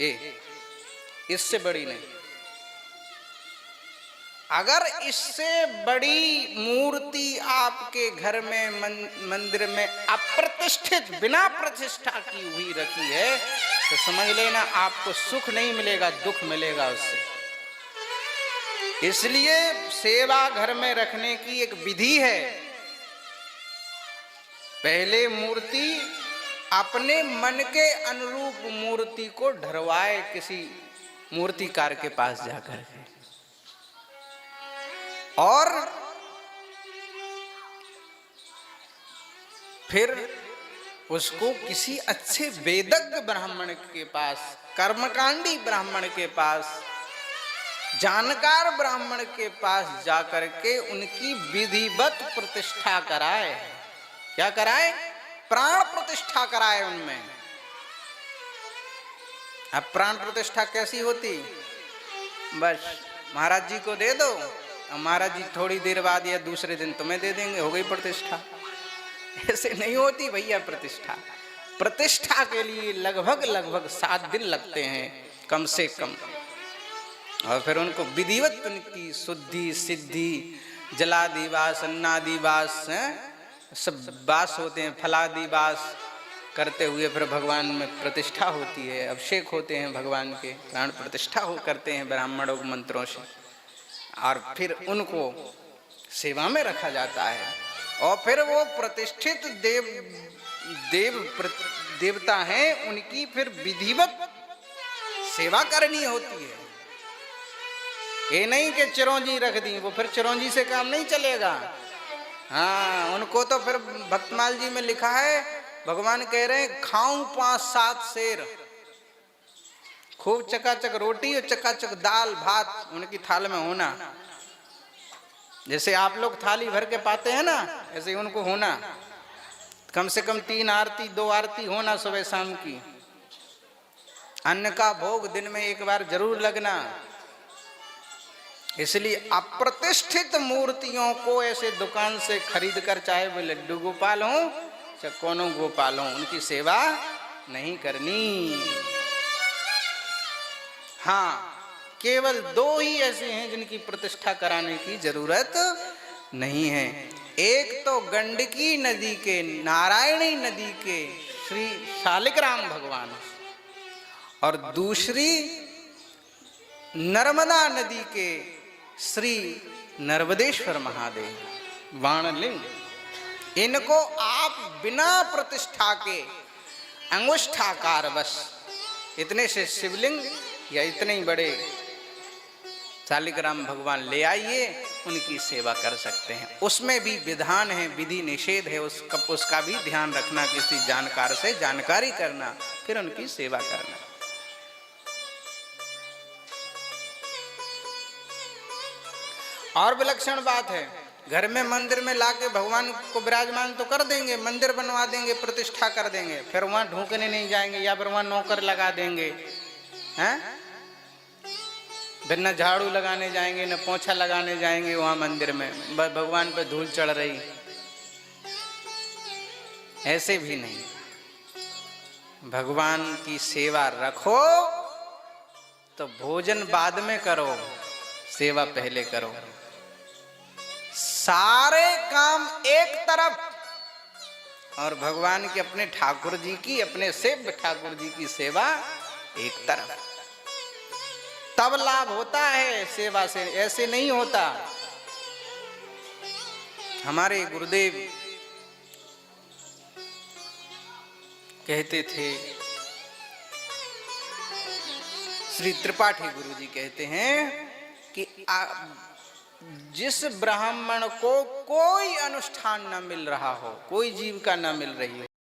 ये इससे बड़ी नहीं। अगर इससे बड़ी मूर्ति आपके घर में मंदिर में अप्रतिष्ठित बिना प्रतिष्ठा की हुई रखी है तो समझ लेना आपको सुख नहीं मिलेगा, दुख मिलेगा उससे। इसलिए सेवा घर में रखने की एक विधि है। पहले मूर्ति अपने मन के अनुरूप मूर्ति को ढरवाए किसी मूर्तिकार के पास जाकर के, और फिर उसको किसी अच्छे वेदज्ञ ब्राह्मण के पास, कर्मकांडी ब्राह्मण के पास, जानकार ब्राह्मण के पास जाकर के उनकी विधिवत प्रतिष्ठा कराए। क्या कराए? प्राण प्रतिष्ठा कराए उनमें। अब प्राण प्रतिष्ठा कैसी होती? बस महाराज जी को दे दो, महाराज जी थोड़ी देर बाद या दूसरे दिन तुम्हें दे देंगे, हो गई प्रतिष्ठा। ऐसे नहीं होती भैया प्रतिष्ठा। प्रतिष्ठा के लिए लगभग 7 दिन लगते हैं कम से कम, और फिर उनको विधिवत उनकी शुद्धि सिद्धि जलादिवास अन्नादिवास सब वास होते हैं, फलादिवास करते हुए फिर भगवान में प्रतिष्ठा होती है, अभिषेक होते हैं भगवान के, प्राण प्रतिष्ठा करते हैं ब्राह्मणों के मंत्रों से, और फिर उनको सेवा में रखा जाता है। और फिर वो प्रतिष्ठित देवता हैं, उनकी फिर विधिवत सेवा करनी होती है। ये नहीं कि चिरौंजी रख दी, वो फिर चिरौंजी से काम नहीं चलेगा। हाँ, उनको तो फिर भक्तमाल जी में लिखा है, भगवान कह रहे हैं खाऊं 5-7 शेर, खूब चकाचक रोटी और चकाचक दाल भात उनकी थाल में होना। जैसे आप लोग थाली भर के पाते हैं ना, ऐसे उनको होना। कम से कम 3 आरती 2 आरती होना सुबह शाम की। अन्न का भोग दिन में 1 बार जरूर लगना। इसलिए अप्रतिष्ठित मूर्तियों को ऐसे दुकान से खरीद कर, चाहे वो लड्डू गोपाल हो चाहे कोनो गोपाल हो, उनकी सेवा नहीं करनी। हाँ, केवल 2 ही ऐसे हैं जिनकी प्रतिष्ठा कराने की जरूरत नहीं है। एक तो गंडकी नदी के, नारायणी नदी के श्री शालिग्राम भगवान, और दूसरी नर्मदा नदी के श्री नर्मदेश्वर महादेव वाणलिंग। इनको आप बिना प्रतिष्ठा के अंगुष्ठाकार बस इतने से शिवलिंग या इतने ही बड़े शालिग्राम भगवान ले आइए, उनकी सेवा कर सकते हैं। उसमें भी विधान है, विधि निषेध है, उसका भी ध्यान रखना, किसी जानकार से जानकारी करना, फिर उनकी सेवा करना। और विलक्षण बात है, घर में मंदिर में लाके भगवान को विराजमान तो कर देंगे, मंदिर बनवा देंगे, प्रतिष्ठा कर देंगे, फिर वहां ढूंढने नहीं जाएंगे या फिर वहां नौकर लगा देंगे, हैं? फिर न झाड़ू लगाने जाएंगे न पोछा लगाने जाएंगे वहां मंदिर में, भगवान पे धूल चढ़ रही। ऐसे भी नहीं। भगवान की सेवा रखो तो भोजन बाद में करो, सेवा पहले करो। सारे काम एक तरफ और भगवान की, अपने ठाकुर जी की, अपने सेव्य ठाकुर जी की सेवा एक तरफ, तब लाभ होता है सेवा से। ऐसे नहीं होता। हमारे गुरुदेव कहते थे, श्री त्रिपाठी गुरु जी कहते हैं कि जिस ब्राह्मण को कोई अनुष्ठान न मिल रहा हो, कोई जीविका न मिल रही हो,